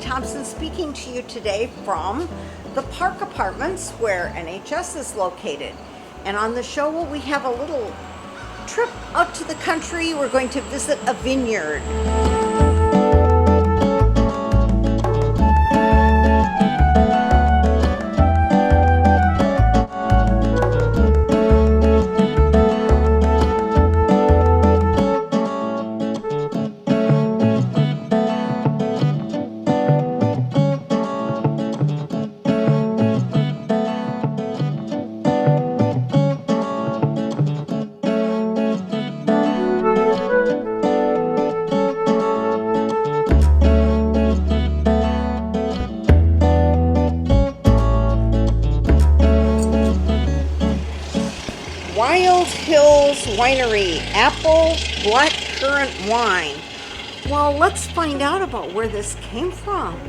Thompson speaking to you today from the Park Apartments where NHS is located. And on the show we have a little trip out to the country. We're going to visit a vineyard. Wild Hills Winery, apple blackcurrant wine. Well, let's find out about where this came from.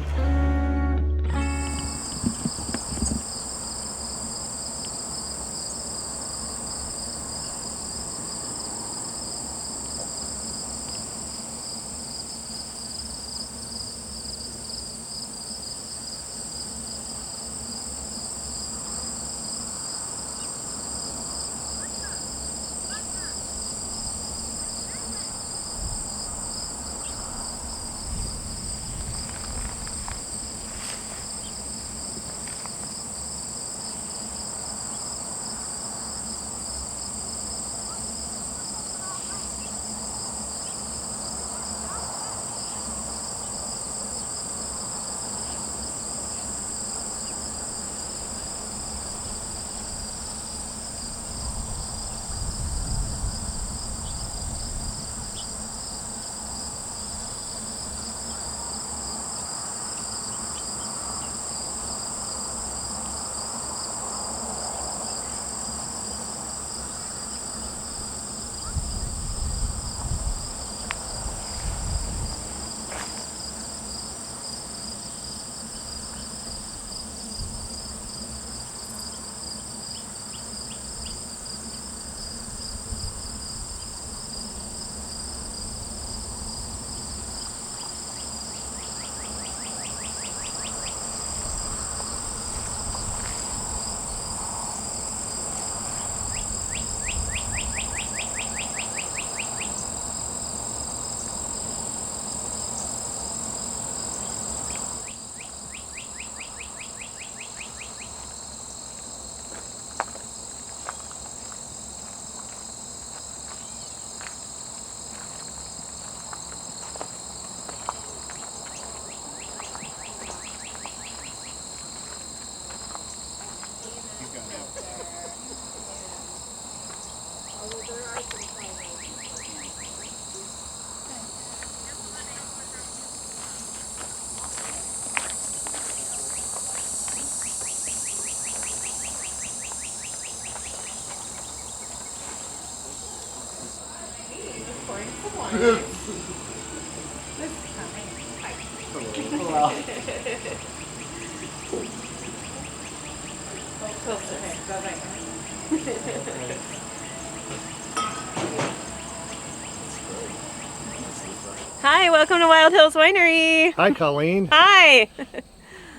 Hi, welcome to Wild Hills Winery. Hi, Colleen. Hi.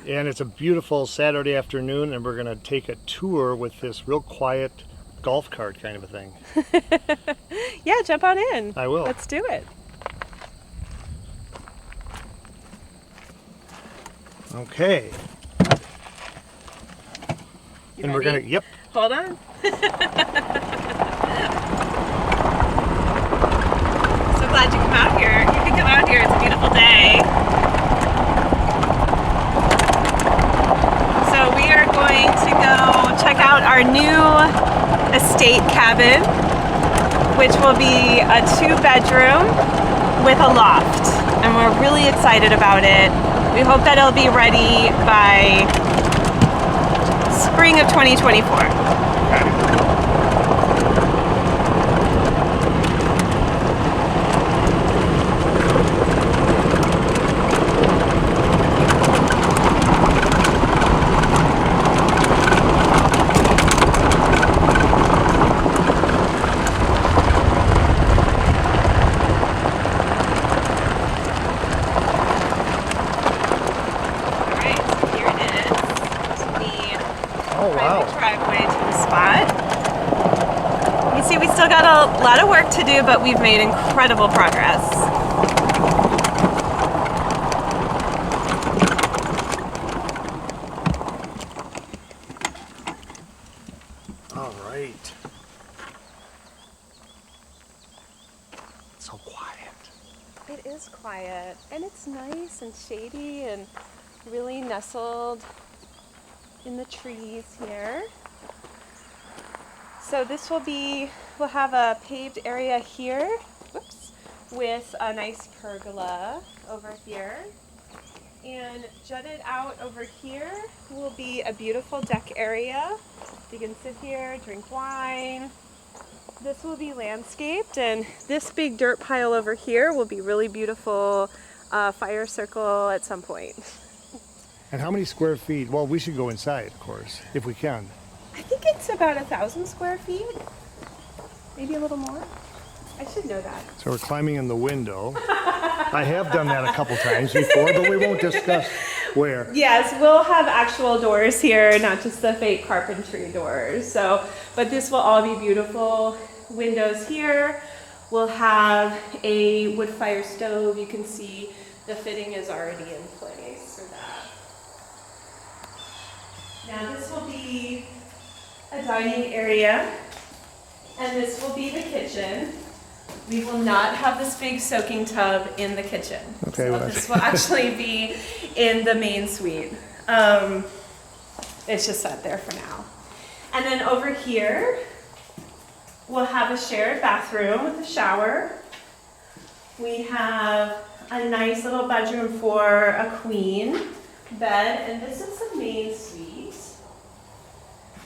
And it's a beautiful Saturday afternoon, and we're going to take a tour with this real quiet golf cart kind of a thing. Yeah, jump on in. I will. Let's do it. Okay. You and we're ready? going to, yep. Hold on. So glad you come out here. You can come out here. It's a beautiful day. So we are going to go check out our new estate cabin, which will be a 2-bedroom with a loft. And we're really excited about it. We hope that it'll be ready by spring of 2024. do, but we've made incredible progress. All right. It's so quiet. It is quiet, and it's nice and shady and really nestled in the trees here. So this will be, we'll have a paved area here, whoops, with a nice pergola over here. And jutted out over here will be a beautiful deck area. You can sit here, drink wine. This will be landscaped, and this big dirt pile over here will be really beautiful fire circle at some point. And how many square feet? Well, we should go inside, of course, if we can. I think it's about 1,000 square feet, maybe a little more. I should know that. So we're climbing in the window. I have done that a couple times before, but we won't discuss where. Yes, we'll have actual doors here, not just the fake carpentry doors. So, but this will all be beautiful windows here. We'll have a wood fire stove. You can see the fitting is already in place for that. Now this will be a dining area, and this will be the kitchen. We will not have this big soaking tub in the kitchen. Okay, so well, this will actually be in the main suite. It's just set there for now. And then over here, we'll have a shared bathroom with a shower. We have a nice little bedroom for a queen bed, and this is the main suite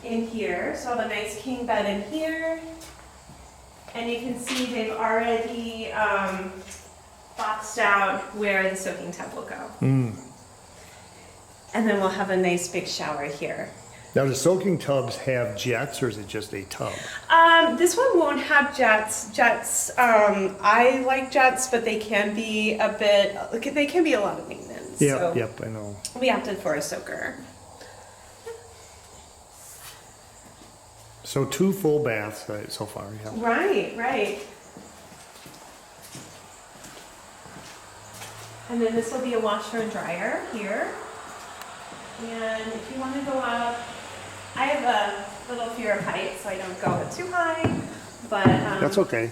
in here. So I have a nice king bed in here. And you can see they've already boxed out where the soaking tub will go. And then we'll have a nice big shower here. Now, do soaking tubs have jets, or is it just a tub? This one won't have jets. I like jets, but they can be a lot of maintenance. Yep, so yep, I know. we opted for a soaker. So 2 full baths so far, yeah. Right. And then this will be a washer and dryer here. And if you want to go up, I have a little fear of heights, so I don't go up too high. But That's okay.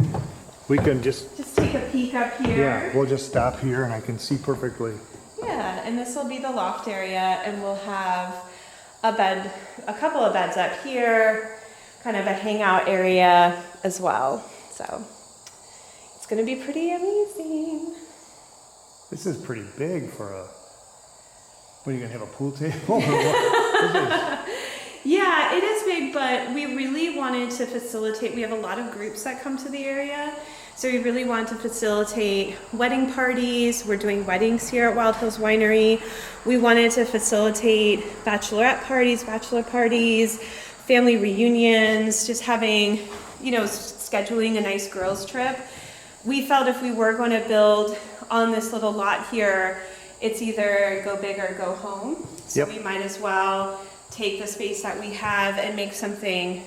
We can just take a peek up here. yeah, we'll just stop here and I can see perfectly. Yeah, and this will be the loft area, and we'll have a couple of beds up here, kind of a hangout area as well. So it's going to be pretty amazing. This is pretty big for a. What, are you gonna have a pool table? Or what? Yeah, it is big, but we really wanted to facilitate. We have a lot of groups that come to the area, so we really want to facilitate wedding parties. We're doing weddings here at Wild Hills Winery. We wanted to facilitate bachelorette parties, bachelor parties, family reunions, just having, scheduling a nice girls' trip. We felt if we were going to build on this little lot here, it's either go big or go home. So Yep. we might as well take the space that we have and make something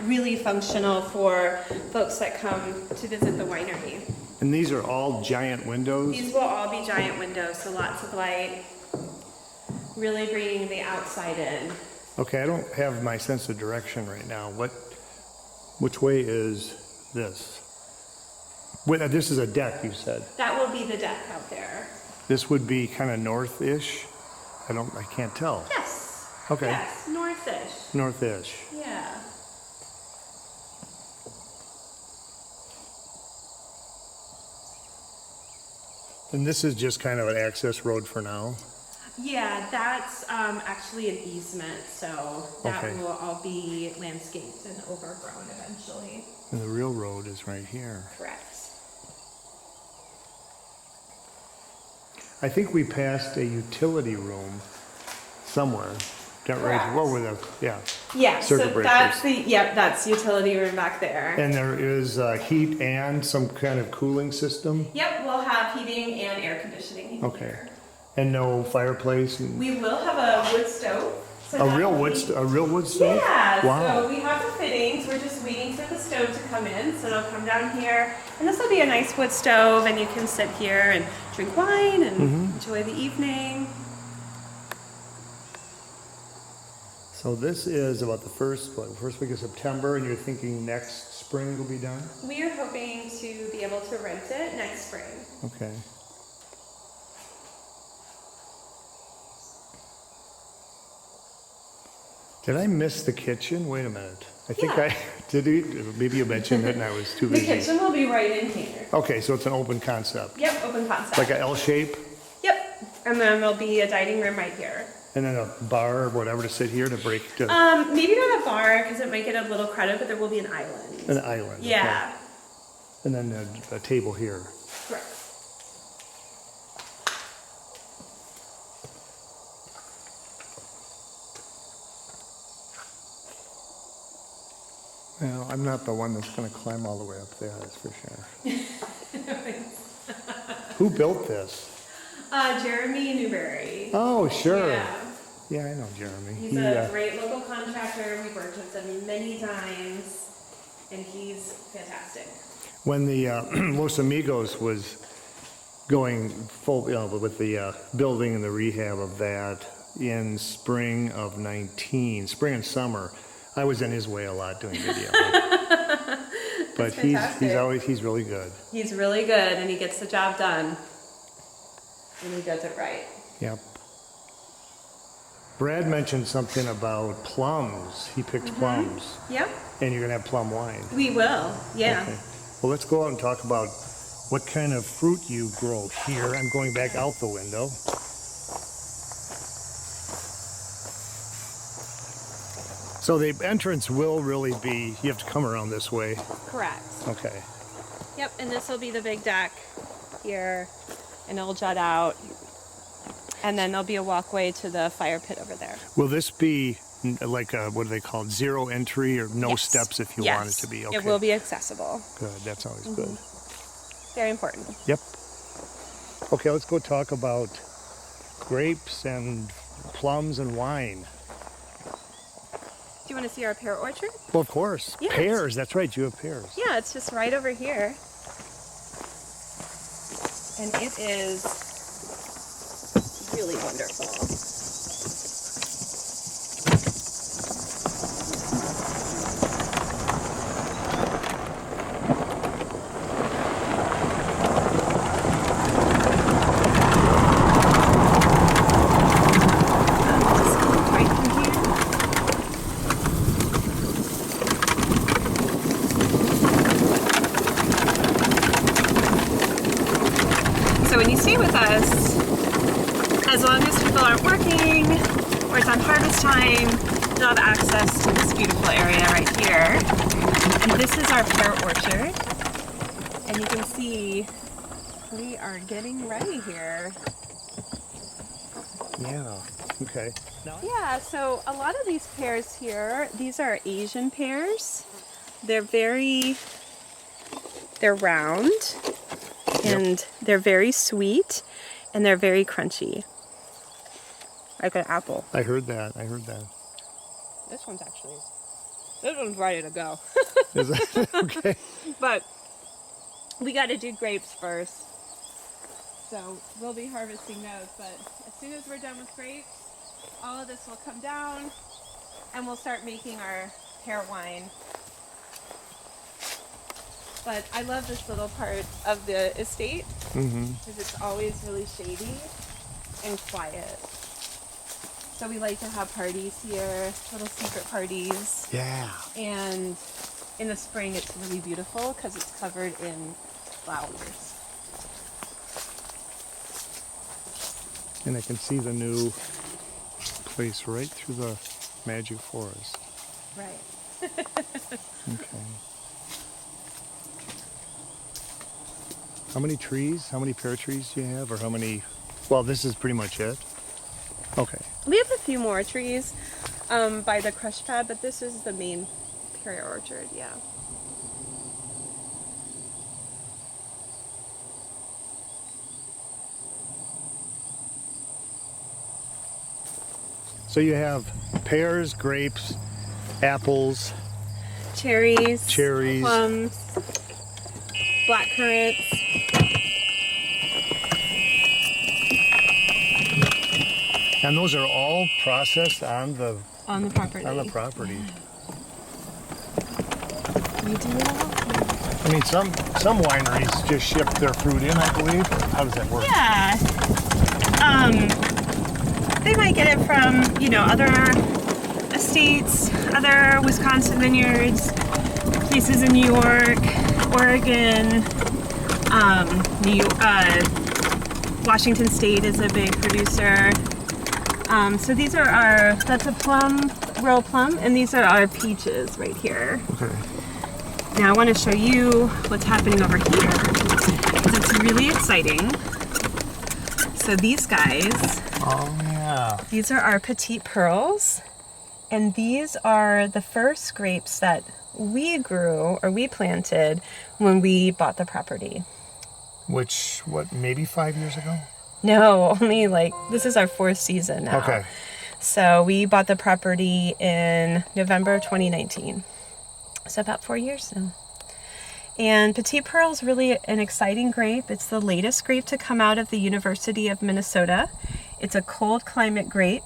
really functional for folks that come to visit the winery. And these are all giant windows? These will all be giant windows, so lots of light, really bringing the outside in. Okay, I don't have my sense of direction right now. Which way is this? Wait, this is a deck, you said. That will be the deck out there. This would be kind of north-ish? I can't tell. Yes. Okay. Yes, north-ish. North-ish. Yeah. And this is just kind of an access road for now? Yeah, that's actually an easement, so that Okay. will all be landscaped and overgrown eventually. And the real road is right here. Correct. I think we passed a utility room somewhere. Correct. What were the, yeah. Yeah, Circuit so breakers. that's utility room back there. And there is heat and some kind of cooling system? Yep, we'll have heating and air conditioning in Okay. here. And no fireplace? And We will have a wood stove. So a that real will wood be- stove? A real wood stove? Yeah, Wow. so we have the fittings. We're just waiting for the stove stove to come in, so it'll come down here. And this will be a nice wood stove, and you can sit here and drink wine and enjoy the evening. So this is about the first week of September, and you're thinking next spring it'll be done? We are hoping to be able to rent it next spring. Okay. Did I miss the kitchen? Wait a minute. I think Yeah. I did. Maybe you mentioned it and I was too The busy. kitchen will be right in here. Okay, so it's an open concept. Yep, open concept. Like an L shape, Yep, and then there'll be a dining room right here. and then a bar or whatever to sit here to break to Maybe not a bar because it might get a little crowded, but there will be an island. an island. Yeah, Okay. And then a table here. correct. Well, I'm not the one that's going to climb all the way up there, that's for sure. Who built this? Jeremy Newberry. Oh, sure. Yeah, Yeah, I know Jeremy. he's a great local contractor. We've worked with him many times, and he's fantastic. When the Los Amigos was going full, with the building and the rehab of that in spring of 19, spring and summer, I was in his way a lot doing video. But he's really good. He's really good, and he gets the job done, and he does it right. Yep. Brad mentioned something about plums. He picked plums, Yep, and you're gonna have plum wine. we will. Yeah. Okay. Well, let's go out and talk about what kind of fruit you grow here. I'm going back out the window. So the entrance will really be, you have to come around this way. Correct. Okay. Yep, and this will be the big deck here, and it'll jut out. And then there'll be a walkway to the fire pit over there. Will this be like a, what do they call it, zero entry or no Yes. steps if you Yes. want it to be? Okay. It will be accessible. Good, that's always good. Very important. Yep. Okay, let's go talk about grapes and plums and wine. Do you want to see our pear orchard? Well, of course. Yes. Pears, that's right, you have pears. Yeah, it's just right over here. And it is really wonderful. Just go right from here. So when you stay with us, as long as people aren't working or it's on harvest time, you'll have access to this beautiful area right here. And this is our pear orchard. And you can see we are getting ready here. Yeah, okay. Yeah, so a lot of these pears here, these are Asian pears. They're round and they're very sweet and they're very crunchy. Like an apple. I heard that. This one's ready to go. Is that okay? But we got to do grapes first. So we'll be harvesting those, but as soon as we're done with grapes, all of this will come down and we'll start making our pear wine. But I love this little part of the estate because it's always really shady and quiet. So we like to have parties here, little secret parties. Yeah. And in the spring it's really beautiful because it's covered in flowers. And I can see the new place right through the magic forest. Right. Okay. How many trees? How many pear trees do you have? Or how many? Well, this is pretty much it. Okay. We have a few more trees by the crush pad, but this is the main pear orchard, yeah. So you have pears, grapes, apples, cherries, Cherries. plums, black currants. And those are all processed on the property. property. We do it all. I mean, some wineries just ship their fruit in, I believe. How does that work? Yeah. They might get it from, other estates, other Wisconsin vineyards, places in New York, Oregon, Washington State is a big producer. So these are that's a plum, royal plum, and these are our peaches right here. Okay. Now I want to show you what's happening over here, because it's really exciting. So these guys, Oh, yeah. these are our petite pearls, and these are the first grapes that we grew or we planted when we bought the property. Which, maybe 5 years ago? No, only this is our 4th season now. Okay. So we bought the property in November 2019. So about 4 years now. And Petite Pearl is really an exciting grape. It's the latest grape to come out of the University of Minnesota. It's a cold climate grape.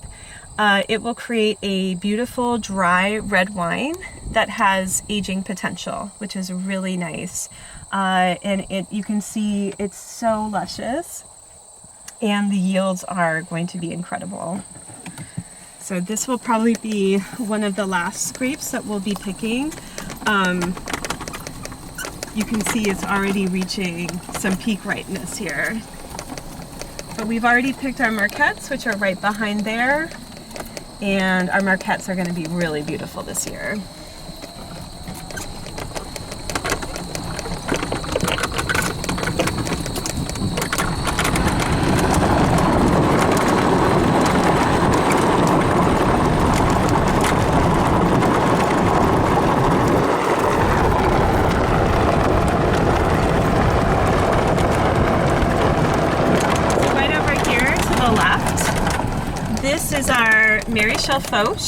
It will create a beautiful dry red wine that has aging potential, which is really nice. And you can see it's so luscious, and the yields are going to be incredible. So this will probably be one of the last grapes that we'll be picking. You can see it's already reaching some peak ripeness here. But we've already picked our Marquettes, which are right behind there. And our Marquettes are going to be really beautiful this year. This is our Mary Shell Foch,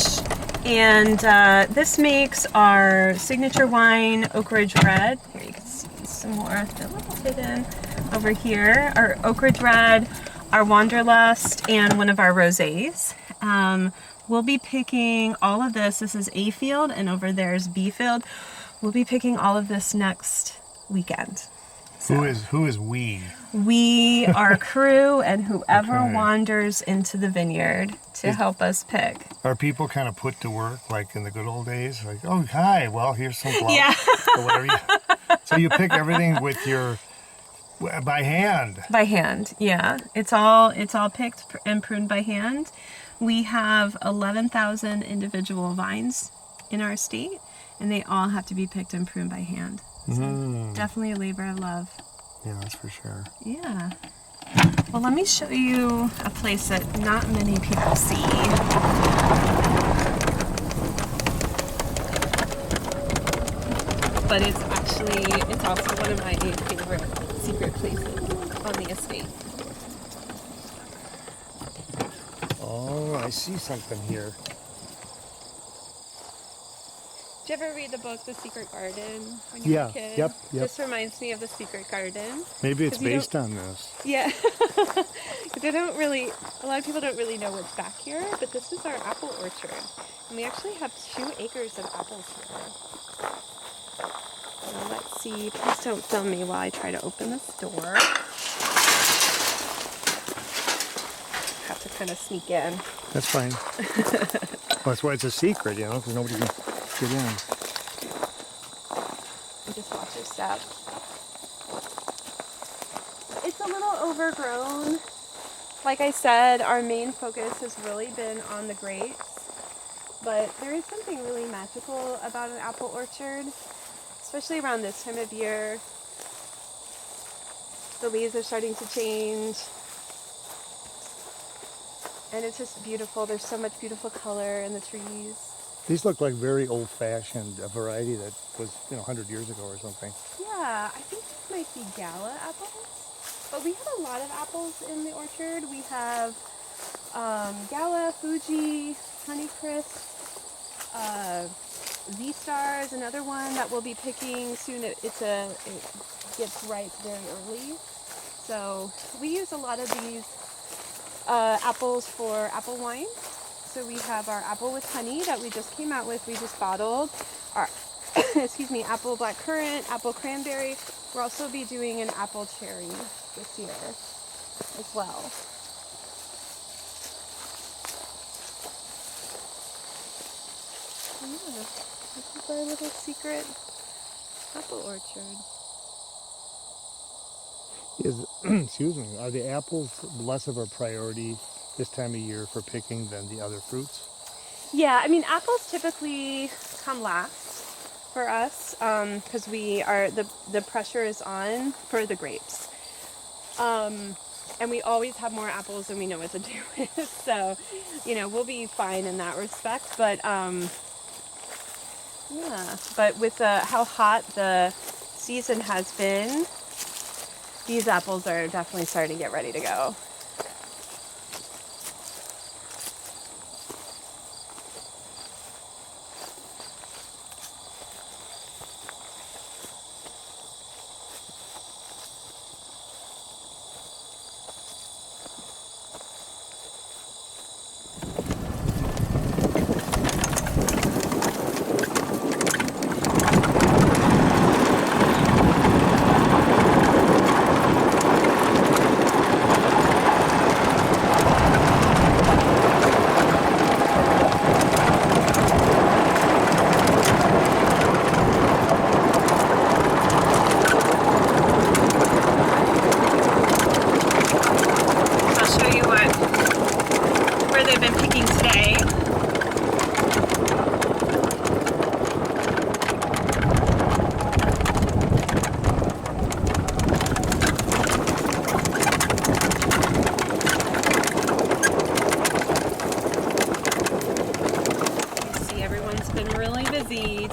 and this makes our signature wine, Oak Ridge Red. Here you can see some more, they're a little hidden over here. Our Oak Ridge Red, our Wanderlust, and one of our rosés. We'll be picking all of this. This is A field, and over there is B field. We'll be picking all of this next weekend. So, who is we? We, our crew, and whoever Okay. wanders into the vineyard to help us pick. Are people kind of put to work like in the good old days? Like, oh, hi, well, here's some gloves. Yeah. Or whatever. So you pick everything with by hand. By hand, yeah. It's all picked and pruned by hand. We have 11,000 individual vines in our estate, and they all have to be picked and pruned by hand. So definitely a labor of love. Yeah, that's for sure. Yeah. Well, let me show you a place that not many people see. But it's also one of my favorite secret places on the estate. Oh, I see something here. Did you ever read the book The Secret Garden when you were a kid? Yep. This reminds me of The Secret Garden. Maybe it's 'Cause you based on this. Yeah. A lot of people don't really know what's back here, but this is our apple orchard. And we actually have 2 acres of apples here. So let's see. Please don't film me while I try to open this door. Have to kind of sneak in. That's fine. Well, that's why it's a secret, because nobody can get in. And just watch your step. It's a little overgrown. Like I said, our main focus has really been on the grapes, but there is something really magical about an apple orchard, especially around this time of year. The leaves are starting to change, and it's just beautiful. There's so much beautiful color in the trees. These look like very old-fashioned, a variety that was, 100 years ago or something. Yeah, I think this might be Gala apples. But we have a lot of apples in the orchard. We have Gala, Fuji, Honeycrisp, V-Star is another one that we'll be picking soon. It gets ripe very early. So we use a lot of these apples for apple wine. So we have our apple with honey that we just came out with. We just bottled our, excuse me, apple blackcurrant, apple cranberry. We'll also be doing an apple cherry this year as well. Yeah, this is our little secret apple orchard. Excuse me, are the apples less of a priority this time of year for picking than the other fruits? Yeah, I mean, apples typically come last for us because we are the pressure is on for the grapes, and we always have more apples than we know what to do with. So, you know, we'll be fine in that respect. But yeah, but with how hot the season has been, these apples are definitely starting to get ready to go.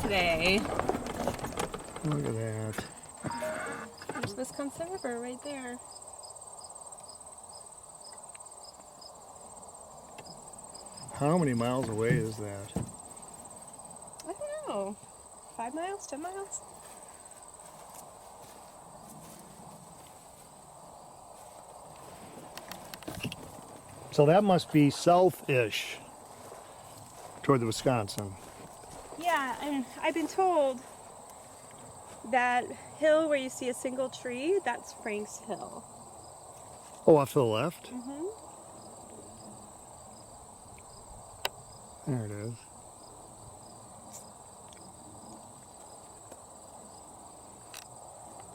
Today. Look at that. There's Wisconsin River right there. How many miles away is that? I don't know. 5 miles? 10 miles? So that must be south-ish toward the Wisconsin. Yeah, and I've been told that hill where you see a single tree, that's Frank's Hill. Oh, off to the left? Mm-hmm. There it is.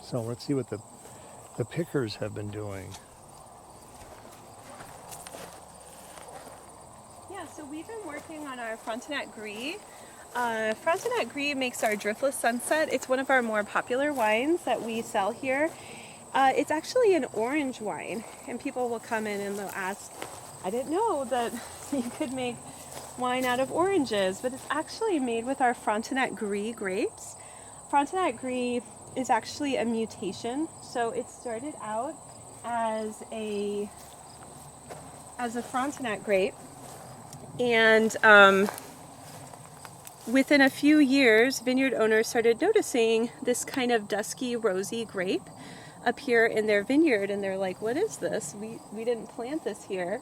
So let's see what the pickers have been doing. Yeah, so we've been working on our Frontenac Gris. Frontenac Gris makes our Driftless Sunset. It's one of our more popular wines that we sell here. It's actually an orange wine, and people will come in and they'll ask, I didn't know that you could make wine out of oranges, but it's actually made with our Frontenac Gris grapes. Frontenac Gris is actually a mutation, so it started out as a Frontenac grape, and within a few years, vineyard owners started noticing this kind of dusky, rosy grape appear in their vineyard, and they're like, what is this? We didn't plant this here.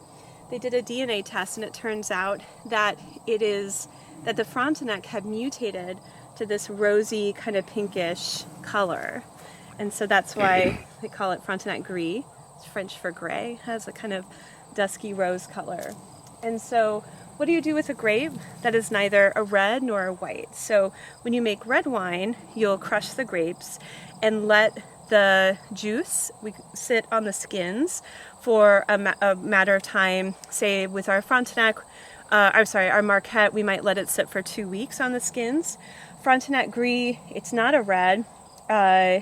They did a DNA test, and it turns out that the Frontenac had mutated to this rosy, kind of pinkish color. And so that's why they call it Frontenac Gris. It's French for gray, has a kind of dusky rose color. And so what do you do with a grape that is neither a red nor a white? So when you make red wine, you'll crush the grapes and let the juice sit on the skins for a matter of time. Say with our Frontenac, our Marquette, we might let it sit for 2 weeks on the skins. Frontenac Gris, it's not a red,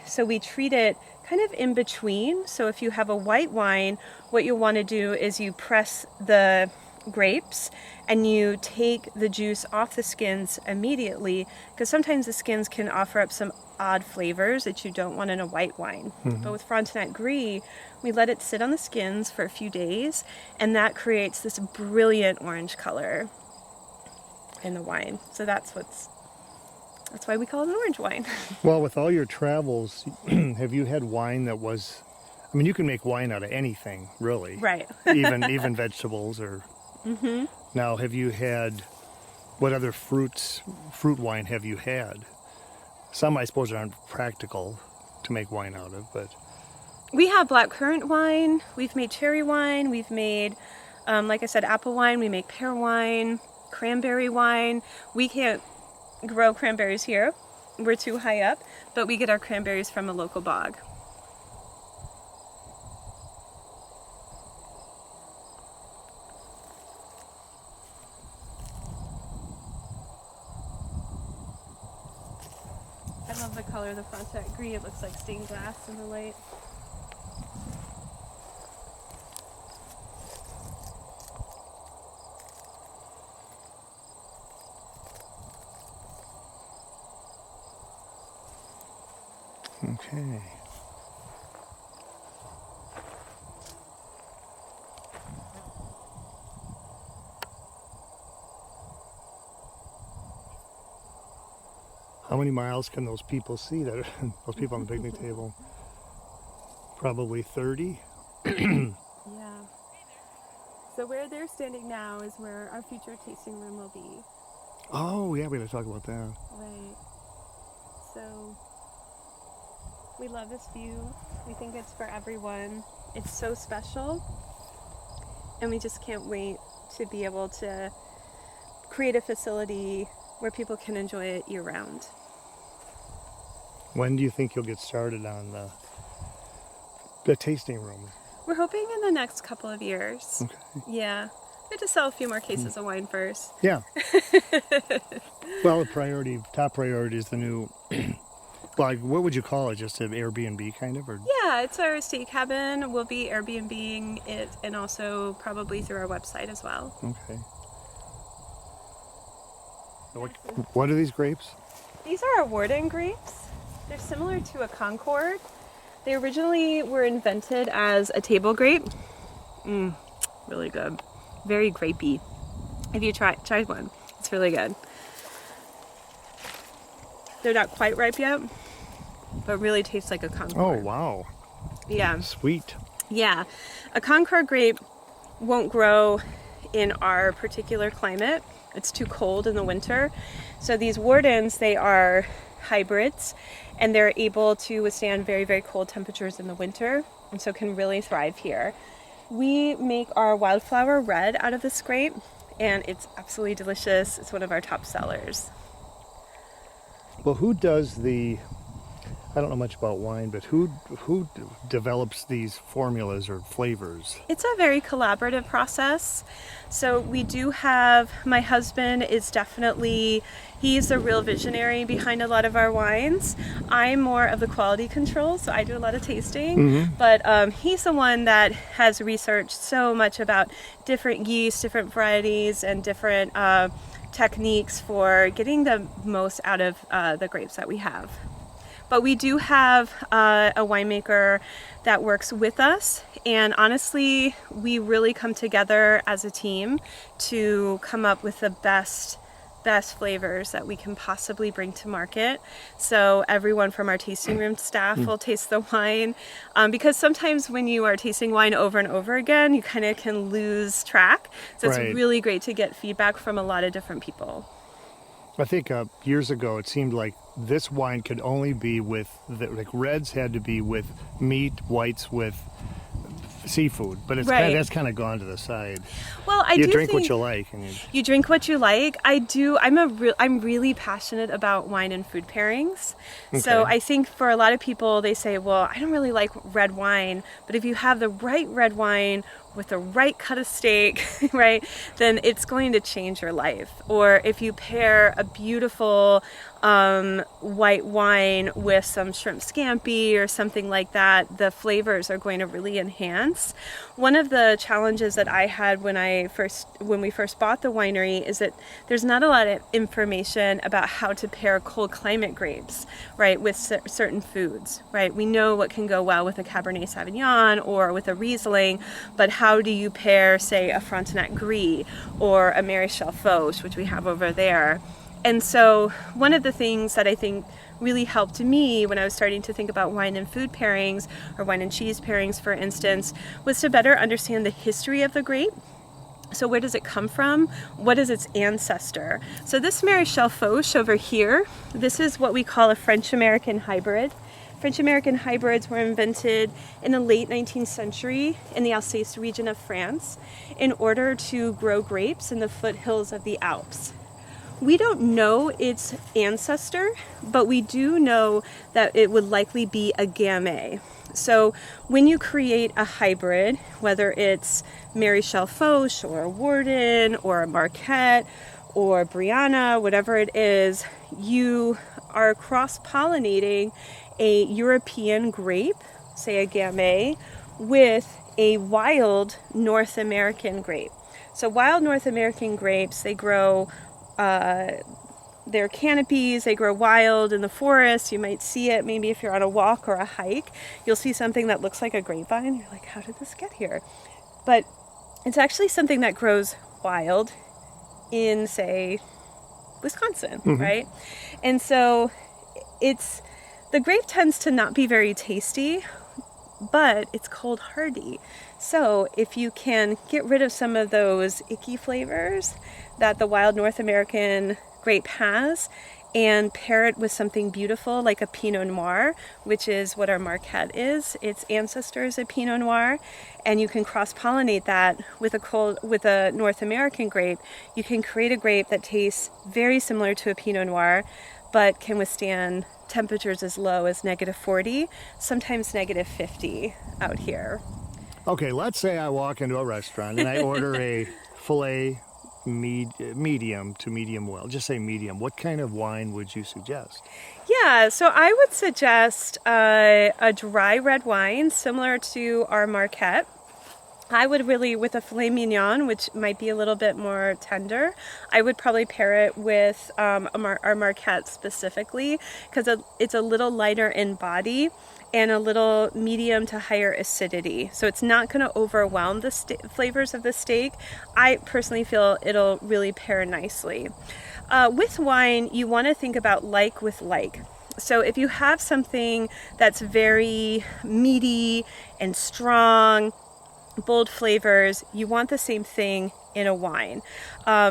so we treat it kind of in between. So if you have a white wine, what you'll want to do is you press the grapes and you take the juice off the skins immediately, because sometimes the skins can offer up some odd flavors that you don't want in a white wine. Mm-hmm. But with Frontenac Gris, we let it sit on the skins for a few days, and that creates this brilliant orange color in the wine. So that's what's That's why we call it an orange wine. Well, with all your travels, have you had wine that was, I mean, you can make wine out of anything, really. Right. even vegetables or. Now, have you had, what other fruit wine have you had? Some, I suppose, aren't practical to make wine out of, but. We have blackcurrant wine, we've made cherry wine, we've made, like I said, apple wine, we make pear wine, cranberry wine. We can't grow cranberries here, we're too high up, but we get our cranberries from a local bog. I love the color of the Frontenac Gris. It looks like stained glass in the light. Okay. How many miles can those people see that are, those people on the picnic table? Probably 30. Yeah. So where they're standing now is where our future tasting room will be. Oh, yeah, we gotta talk about that. Right. So we love this view. We think it's for everyone. It's so special. And we just can't wait to be able to create a facility where people can enjoy it year round. When do you think you'll get started on the tasting room? We're hoping in the next couple of years. Okay. Yeah. We have to sell a few more cases of wine first. Yeah. Well, top priority is the new, like, what would you call it? Just an Airbnb kind of? Or? Yeah, it's our estate cabin. We'll be Airbnb-ing it and also probably through our website as well. Okay. What are these grapes? These are our Warden grapes. They're similar to a Concord. They originally were invented as a table grape. Really good. Very grapey. If you try one, it's really good. They're not quite ripe yet, but really taste like a Concord. Oh, wow. Yeah. Sweet. Yeah. A Concord grape won't grow in our particular climate. It's too cold in the winter. So these Wardens, they are hybrids, and they're able to withstand very, very cold temperatures in the winter, and so can really thrive here. We make our Wildflower Red out of this grape, and it's absolutely delicious. It's one of our top sellers. Well, who does I don't know much about wine, but who develops these formulas or flavors? It's a very collaborative process. So we do have, my husband is definitely, he's a real visionary behind a lot of our wines. I'm more of the quality control, so I do a lot of tasting. But he's the one that has researched so much about different yeasts, different varieties, and different techniques for getting the most out of the grapes that we have. But we do have a winemaker that works with us, and honestly, we really come together as a team to come up with the best flavors that we can possibly bring to market. So everyone from our tasting room staff will taste the wine, because sometimes when you are tasting wine over and over again, you kind of can lose track. So it's really great to get feedback from a lot of different people. I think years ago it seemed like this wine could only be with, like reds had to be with meat, whites with seafood, but it's that's kind of gone to the side. Well, you drink what you like. You drink what you like. I do. I'm really passionate about wine and food pairings. Okay. So I think for a lot of people, they say, well, I don't really like red wine, but if you have the right red wine with the right cut of steak, right, then it's going to change your life. Or if you pair a beautiful white wine with some shrimp scampi or something like that, the flavors are going to really enhance. One of the challenges that I had when we first bought the winery is that there's not a lot of information about how to pair cold climate grapes, right, with certain foods, right? We know what can go well with a Cabernet Sauvignon or with a Riesling, but how do you pair, say, a Frontenac Gris or a Maréchal Foch, which we have over there? And so one of the things that I think really helped me when I was starting to think about wine and food pairings, or wine and cheese pairings, for instance, was to better understand the history of the grape. So where does it come from? What is its ancestor? So this Maréchal Foch over here, this is what we call a French-American hybrid. French-American hybrids were invented in the late 19th century in the Alsace region of France in order to grow grapes in the foothills of the Alps. We don't know its ancestor, but we do know that it would likely be a Gamay. So when you create a hybrid, whether it's Maréchal Foch or a Warden or a Marquette or Brianna, whatever it is, you are cross-pollinating a European grape, say a Gamay, with a wild North American grape. So wild North American grapes, they grow their canopies, they grow wild in the forest. You might see it maybe if you're on a walk or a hike. You'll see something that looks like a grapevine. You're like, how did this get here? But it's actually something that grows wild in, say, Wisconsin, right? And so the grape tends to not be very tasty, but it's cold hardy. So if you can get rid of some of those icky flavors that the wild North American grape has and pair it with something beautiful like a Pinot Noir, which is what our Marquette is. Its ancestor is a Pinot Noir, and you can cross-pollinate that with a North American grape. You can create a grape that tastes very similar to a Pinot Noir, but can withstand temperatures as low as -40, sometimes -50 out here. Okay, let's say I walk into a restaurant and I order a filet medium to medium well. Just say medium. What kind of wine would you suggest? Yeah, so I would suggest a dry red wine similar to our Marquette. I would really, with a filet mignon, which might be a little bit more tender, I would probably pair it with our Marquette specifically, because it's a little lighter in body and a little medium to higher acidity. So it's not going to overwhelm the flavors of the steak. I personally feel it'll really pair nicely. With wine, you want to think about like with like. So if you have something that's very meaty and strong, bold flavors, you want the same thing in a wine.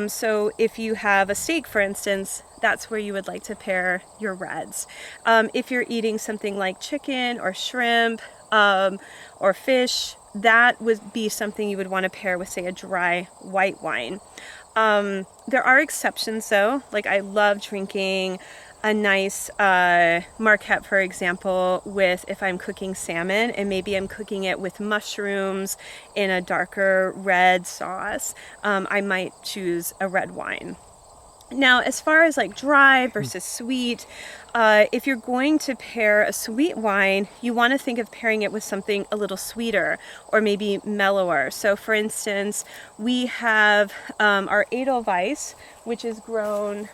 So if you have a steak, for instance, that's where you would like to pair your reds. If you're eating something like chicken or shrimp or fish, that would be something you would want to pair with, say, a dry white wine. There are exceptions though. Like I love drinking a nice Marquette, for example, with if I'm cooking salmon and maybe I'm cooking it with mushrooms in a darker red sauce, I might choose a red wine. Now, as far as like dry versus sweet, if you're going to pair a sweet wine, you want to think of pairing it with something a little sweeter or maybe mellower. So for instance, we have our Edelweiss, which is grown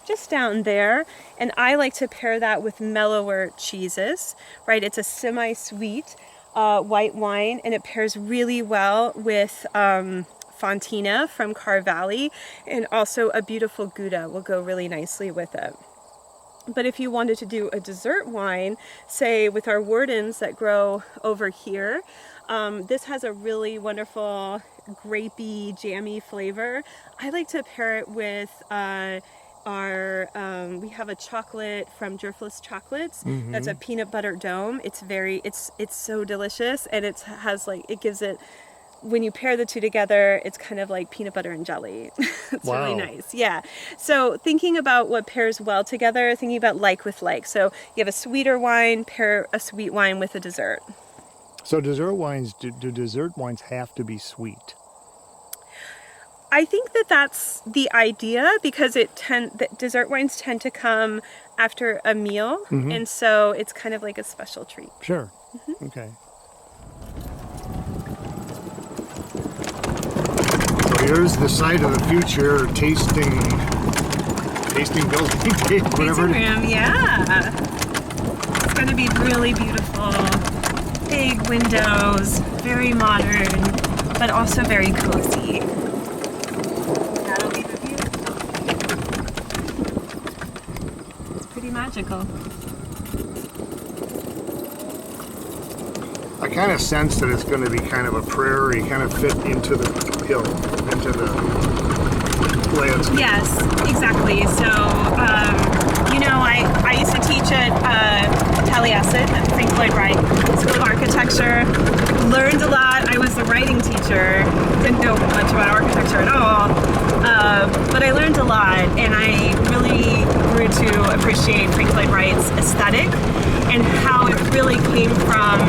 just down there, and I like to pair that with mellower cheeses, right? It's a semi-sweet white wine, and it pairs really well with Fontina from Car Valley, and also a beautiful Gouda will go really nicely with it. But if you wanted to do a dessert wine, say with our Wardens that grow over here, this has a really wonderful grapey, jammy flavor. I like to pair it with we have a chocolate from Driftless Chocolates. That's a peanut butter dome. It's so delicious, and it gives it, when you pair the two together, it's kind of like peanut butter and jelly. It's Wow. really nice. Yeah. So thinking about what pairs well together, thinking about like with like. So you have a sweeter wine, pair a sweet wine with a dessert. So dessert wines, do dessert wines have to be sweet? I think that that's the idea, because that dessert wines tend to come after a meal, and so it's kind of like a special treat. Sure. Okay. So here's the site of the future tasting building, whatever. Tasting room, yeah. It's going to be really beautiful. Big windows, very modern, but also very cozy. That'll be the view. magical. I kind of sense that it's going to be kind of a prairie, kind of fit into the hill, into the landscape. Yes, exactly. So, you know, I used to teach at Taliesin at Frank Lloyd Wright School of Architecture. Learned a lot. I was the writing teacher. Didn't know much about architecture at all. But I learned a lot, and I really grew to appreciate Frank Lloyd Wright's aesthetic and how it really came from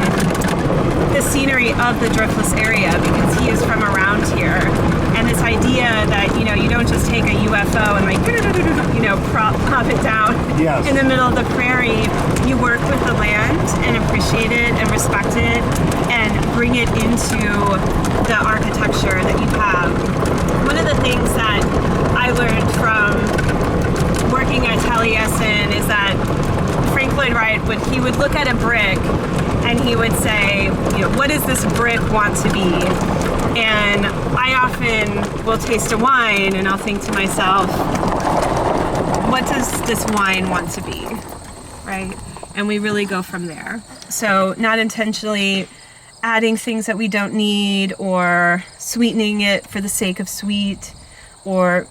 the scenery of the driftless area, because he is from around here. And this idea that, you know, you don't just take a UFO and like, you know, pop it down Yes. in the middle of the prairie. You work with the land and appreciate it and respect it and bring it into the architecture that you have. One of the things that I learned from working at Taliesin is that Frank Lloyd Wright he would look at a brick and he would say, you know, what does this brick want to be? And I often will taste a wine and I'll think to myself, what does this wine want to be, right? And we really go from there. So not intentionally adding things that we don't need or sweetening it for the sake of sweet or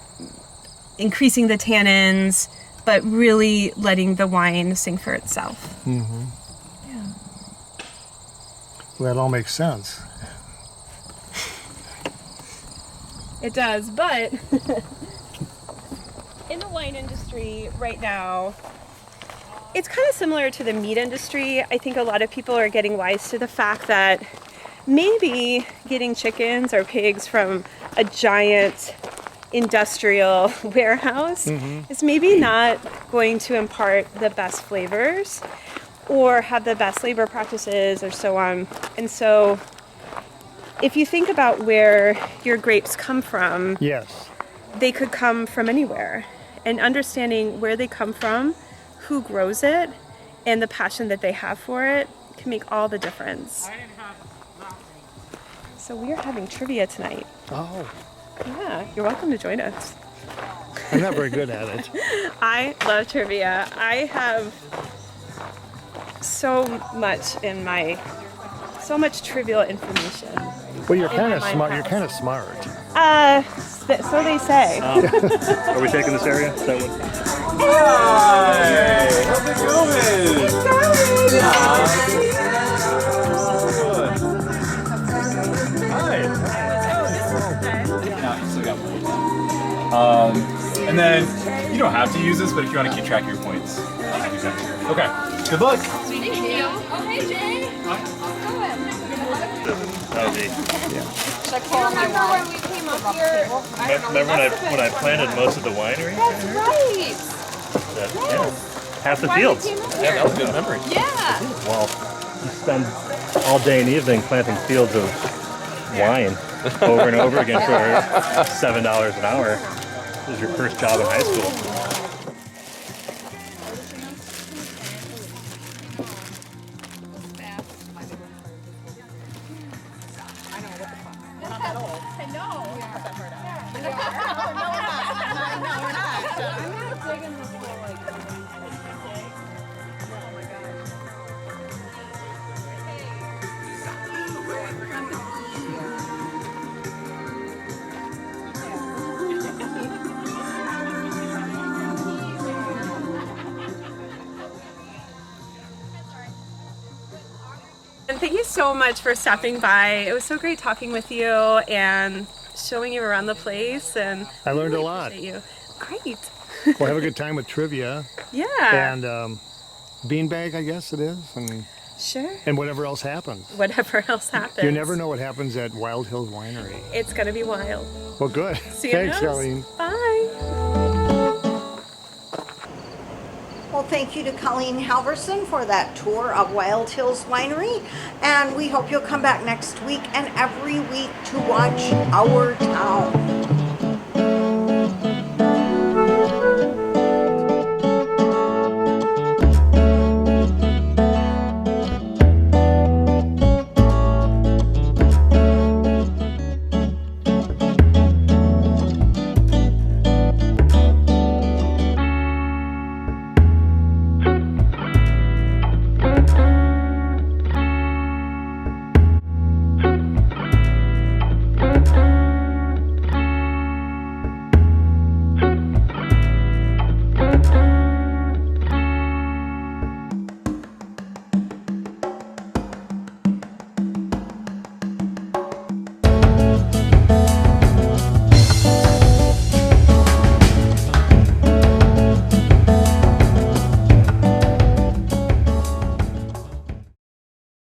increasing the tannins, but really letting the wine sing for itself. Mm-hmm. Yeah. Well, that all makes sense. It does, but in the wine industry right now, it's kind of similar to the meat industry. I think a lot of people are getting wise to the fact that maybe getting chickens or pigs from a giant industrial warehouse is maybe not going to impart the best flavors or have the best labor practices or so on. And so if you think about where your grapes come from, Yes. they could come from anywhere. And understanding where they come from, who grows it, and the passion that they have for it can make all the difference. So we are having trivia tonight. Oh, Yeah, you're welcome to join us. I'm not very good at it. I love trivia. I have so much trivial information. Well, you're In kind my of mind smart. You're house. kind of smart. So they say. Are we taking this area? Is that what? Hi! How's it going? Hi! No, you still got points. And then, you don't have to use this, but if you want to keep track of your points, use that. Okay, good luck! Thank you. Oh, hey, Jay. Remember when we came up here? Remember when I planted most of the winery? That's right. Half the fields. Yeah, that was a good memory. Yeah. Well, you spend all day and evening planting fields of wine over and over again for $7 an hour. This was your first job in high school. And thank you so much for stopping by. It was so great talking with you and showing you around the place. And I learned a lot. appreciate you. Great. We'll have a good time with trivia Yeah. and beanbag, I guess it is, Sure. and whatever else happens. Whatever else happens. You never know what happens at Wild Hills Winery. It's gonna be wild. Well, good. See you Thanks, next. Colleen. Bye. Well, thank you to Colleen Halverson for that tour of Wild Hills Winery. And we hope you'll come back next week and every week to watch our town.